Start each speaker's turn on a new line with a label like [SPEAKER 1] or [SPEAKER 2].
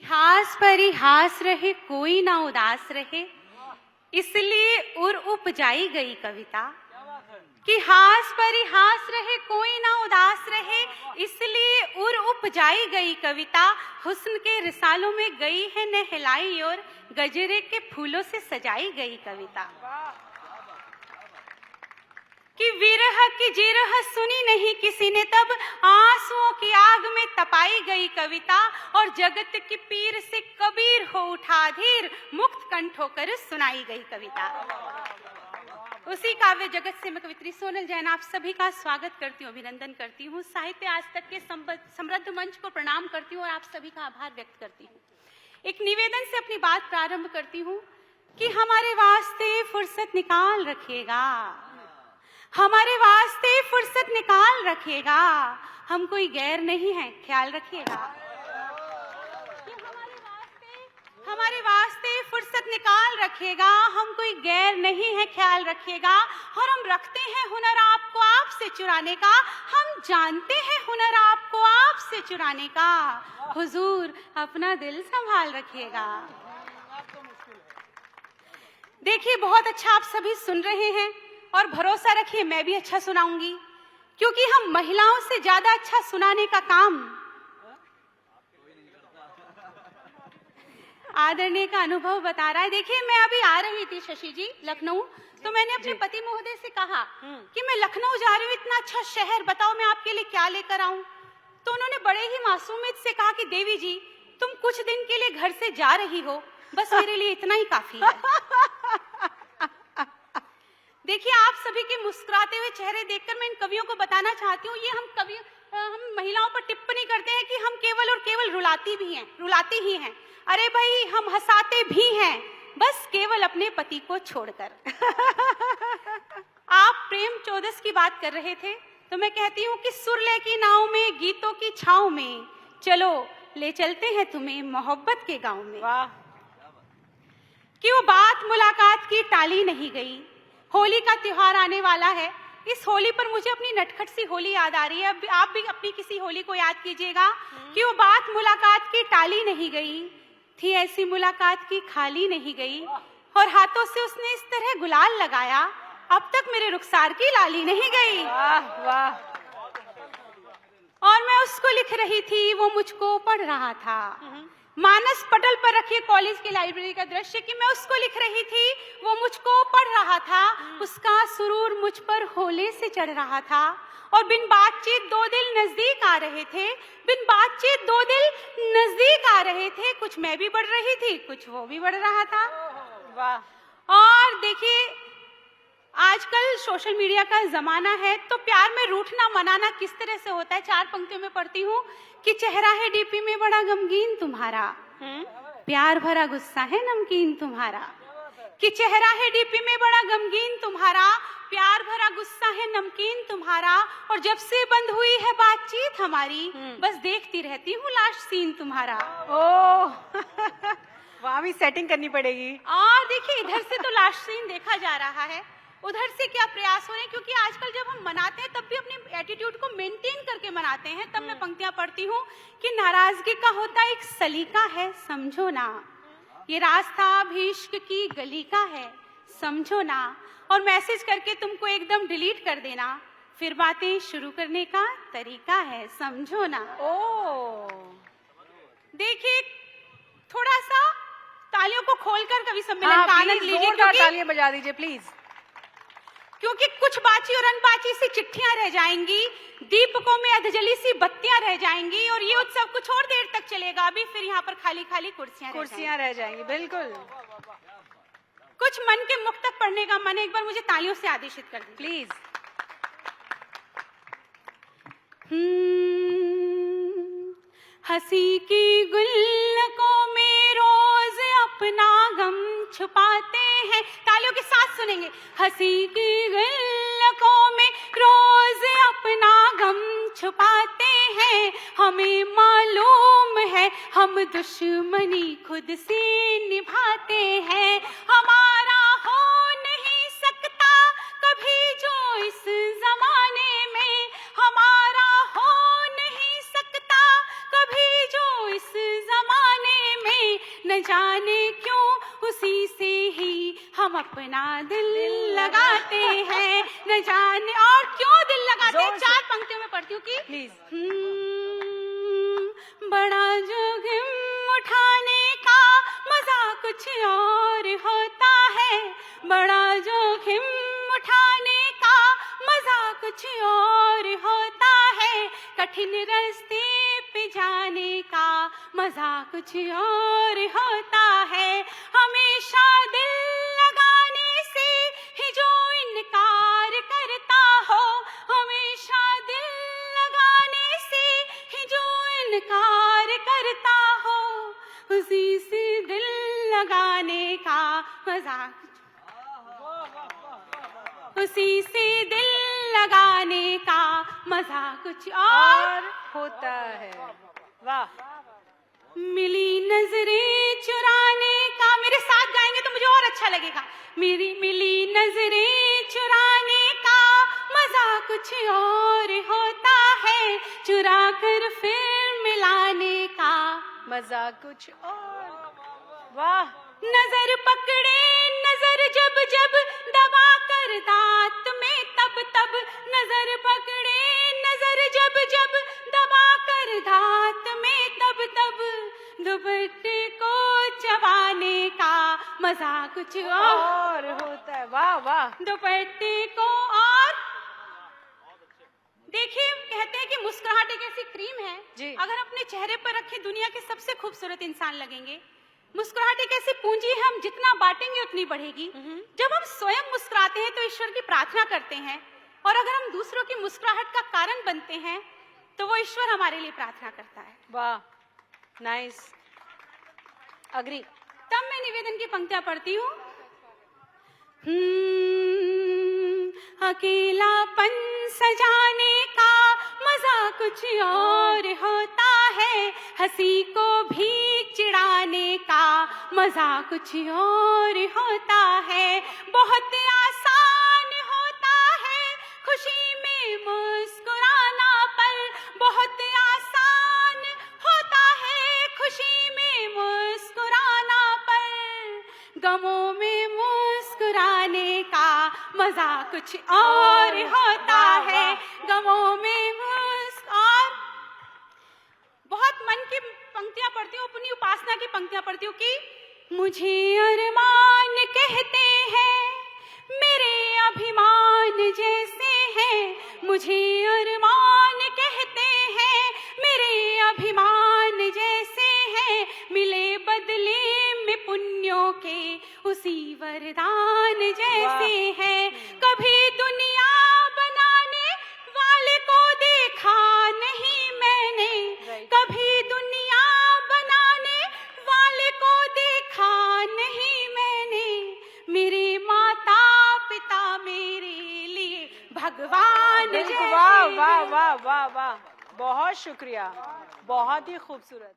[SPEAKER 1] हास परिहास रहे कोई ना उदास रहे, इसलिए उर उपजाई गई कविता। कि हास परिहास रहे कोई ना उदास रहे, इसलिए उर उपजाई गई कविता। हुस्न के रिसालों में गई है नहलाई और गजरे के फूलों से सजाई गई कविता। कि विरह की जिरह सुनी नहीं किसी ने तब, आंसुओं की आग में तपाई गई कविता। और जगत की पीर से कबीर हो उठा धीर, मुक्त कंठ होकर सुनाई गई कविता। उसी काव्य जगत से मैं कवित्री सोनल जैन आप सभी का स्वागत करती हूँ, अभिनंदन करती हूँ। साहित्य आज तक के समृद्ध मंच को प्रणाम करती हूँ और आप सभी का आभार व्यक्त करती हूँ। एक निवेदन से अपनी बात प्रारंभ करती हूँ कि हमारे वास्ते फुर्सत निकाल रखिएगा, हमारे वास्ते फुर्सत निकाल रखिएगा। हम कोई गैर नहीं है, ख्याल रखिएगा। हमारे वास्ते फुर्सत निकाल रखिएगा, हम कोई गैर नहीं है, ख्याल रखिएगा। और हम रखते हैं हुनर आपको आपसे चुराने का, हम जानते हैं हुनर आपको आपसे चुराने का। हुजूर अपना दिल संभाल रखिएगा। देखिए, बहुत अच्छा आप सभी सुन रहे हैं और भरोसा रखिए मैं भी अच्छा सुनाऊंगी, क्योंकि हम महिलाओं से ज्यादा अच्छा सुनाने का काम आदरणीय का अनुभव बता रहा है। देखिए, मैं अभी आ रही थी शशि जी लखनऊ, तो मैंने अपने पति महोदय से कहा कि मैं लखनऊ जा रही हूँ, इतना अच्छा शहर, बताओ मैं आपके लिए क्या लेकर आऊं। तो उन्होंने बड़े ही मासूमियत से कहा कि देवी जी, तुम कुछ दिन के लिए घर से जा रही हो, बस मेरे लिए इतना ही काफी है। देखिए, आप सभी के मुस्कुराते हुए चेहरे देखकर मैं इन कवियों को बताना चाहती हूँ, ये हम महिलाओं पर टिप्पणी करते हैं कि हम केवल और केवल रुलाती ही हैं। अरे भाई, हम हंसाते भी हैं, बस केवल अपने पति को छोड़कर। आप प्रेम चौदस की बात कर रहे थे, तो मैं कहती हूँ कि सुरले की नाव में, गीतों की छाव में, चलो ले चलते हैं तुम्हें मोहब्बत के गांव में। वाह! कि वो बात मुलाकात की टाली नहीं गई। होली का त्योहार आने वाला है, इस होली पर मुझे अपनी नटखट सी होली याद आ रही है। अब आप भी अपनी किसी होली को याद कीजिएगा कि वो बात मुलाकात की टाली नहीं गई थी, ऐसी मुलाकात की खाली नहीं गई। और हाथों से उसने इस तरह गुलाल लगाया, अब तक मेरे रुखसार की लाली नहीं गई। वाह वाह! और मैं उसको लिख रही थी, वो मुझको पढ़ रहा था। मानस पटल पर रखिए कॉलेज की लाइब्रेरी का दृश्य कि मैं उसको लिख रही थी, वो मुझको पढ़ रहा था। उसका सुरूर मुझ पर होले से चढ़ रहा था और बिन बातचीत दो दिल नजदीक आ रहे थे, बिन बातचीत दो दिल नजदीक आ रहे थे। कुछ मैं भी बढ़ रही थी, कुछ वो भी बढ़ रहा था। वाह! और देखिए, आजकल सोशल मीडिया का जमाना है, तो प्यार में रूठना मनाना किस तरह से होता है। 4 पंक्तियों में पढ़ती हूँ कि चेहरा है डीपी में बड़ा गमगीन तुम्हारा, प्यार भरा गुस्सा है नमकीन तुम्हारा। कि चेहरा है डीपी में बड़ा गमगीन तुम्हारा, प्यार भरा गुस्सा है नमकीन तुम्हारा। और जब से बंद हुई है बातचीत हमारी, बस देखती रहती हूँ लास्ट सीन तुम्हारा। ओह!
[SPEAKER 2] वहाँ भी सेटिंग करनी पड़ेगी।
[SPEAKER 1] और देखिए, इधर से तो लास्ट सीन देखा जा रहा है, उधर से क्या प्रयास हो रहे हैं, क्योंकि आजकल जब हम मनाते हैं तब भी अपने एटीट्यूड को मेंटेन करके मनाते हैं। तब मैं पंक्तियां पढ़ती हूँ कि नाराजगी का होता एक सलीका है, समझो ना, ये रास्ता भी इश्क की गली का है, समझो ना। और मैसेज करके तुमको एकदम डिलीट कर देना, फिर बातें शुरू करने का तरीका है, समझो ना।
[SPEAKER 2] ओह!
[SPEAKER 1] देखिए, थोड़ा सा तालियों को खोलकर कवि सम्मेलन का आनंद लीजिए,
[SPEAKER 2] तालियां बजा दीजिए प्लीज,
[SPEAKER 1] क्योंकि कुछ बाची और अनबाची सी चिट्ठियां रह जाएंगी, दीपकों में अधजली सी बत्तियां रह जाएंगी और ये उत्सव कुछ और देर तक चलेगा। अभी फिर यहाँ पर खाली खाली कुर्सियां
[SPEAKER 2] रह जाएंगी। बिल्कुल।
[SPEAKER 1] कुछ मन के मुख तक पढ़ने का मन है, एक बार मुझे तालियों से आदेशित कर दीजिए
[SPEAKER 2] प्लीज।
[SPEAKER 1] हंसी की गुल्लकों में रोज अपना गम छुपाते हैं, तालियों के साथ सुनेंगे। हंसी की गुल्लकों में रोज अपना गम छुपाते हैं, हमें मालूम है हम दुश्मनी खुद से निभाते हैं। हमारा हो नहीं सकता कभी जो इस जमाने में, हमारा हो नहीं सकता कभी जो इस जमाने न जाने क्यों उसी से ही हम अपना दिल लगाते हैं, न जाने और क्यों दिल लगाते हैं। 4 पंक्तियों में पढ़ती हूँ कि
[SPEAKER 2] प्लीज।
[SPEAKER 1] बड़ा जोखिम उठाने का मजा कुछ और होता है, बड़ा जोखिम उठाने का मजा कुछ और होता है, कठिन रास्ते पे जाने का मजा कुछ और होता है, हमेशा दिल लगाने से ही जो इनकार करता हो, हमेशा दिल लगाने से ही जो इनकार करता हो, उसी से दिल लगाने का मजा, उसी से दिल लगाने का मजा कुछ और
[SPEAKER 2] होता है। वाह।
[SPEAKER 1] मिली नजरें चुराने का, मेरे साथ गाएंगे तो मुझे और अच्छा लगेगा। मेरी मिली नजरें चुराने का मजा कुछ और होता है, चुरा कर फिर मिलाने का
[SPEAKER 2] मजा कुछ और। वाह।
[SPEAKER 1] नजर पकड़े नजर जब जब दबा कर दांत में तब तब, नजर पकड़े नजर जब जब दबा कर दांत में तब तब, दुपट्टे को चबाने का मजा कुछ
[SPEAKER 2] और होता है। वाह वाह।
[SPEAKER 1] दुपट्टे को और देखिए, कहते हैं कि मुस्कुराहट एक ऐसी क्रीम है
[SPEAKER 2] जी।
[SPEAKER 1] अगर अपने चेहरे पर रखे दुनिया के सबसे खूबसूरत इंसान लगेंगे। मुस्कुराहट एक ऐसी पूंजी है, हम जितना बांटेंगे उतनी बढ़ेगी। जब हम स्वयं मुस्कुराते हैं तो ईश्वर की प्रार्थना करते हैं, और अगर हम दूसरों की मुस्कुराहट का कारण बनते हैं तो वो ईश्वर हमारे लिए प्रार्थना करता है।
[SPEAKER 2] वाह, नाइस, अग्री।
[SPEAKER 1] तब मैं निवेदन की पंक्तियां पढ़ती हूँ। अकेलापन सजाने का मजा कुछ और होता है, हंसी को भी चिढ़ाने का मजा कुछ और होता है, बहुत आसान होता है खुशी में मुस्कुराना पल, बहुत आसान होता है खुशी में मुस्कुराना पल, गमों में मुस्कुराने का मजा कुछ और होता है, गमों में और बहुत मन की पंक्तियां पढ़ती हूँ, अपनी उपासना की पंक्तियां पढ़ती हूँ कि मुझे अरमान कहते हैं मेरे अभिमान जैसे हैं, मुझे अरमान कहते हैं मेरे अभिमान जैसे हैं, मिले बदले में पुण्यों के उसी वरदान जैसे हैं, कभी दुनिया बनाने वाले को देखा नहीं मैंने, कभी दुनिया बनाने वाले को देखा नहीं मैंने, मेरे माता पिता मेरे लिए भगवान जैसे।
[SPEAKER 2] वाह वाह वाह वाह वाह, बहुत शुक्रिया, बहुत ही खूबसूरत।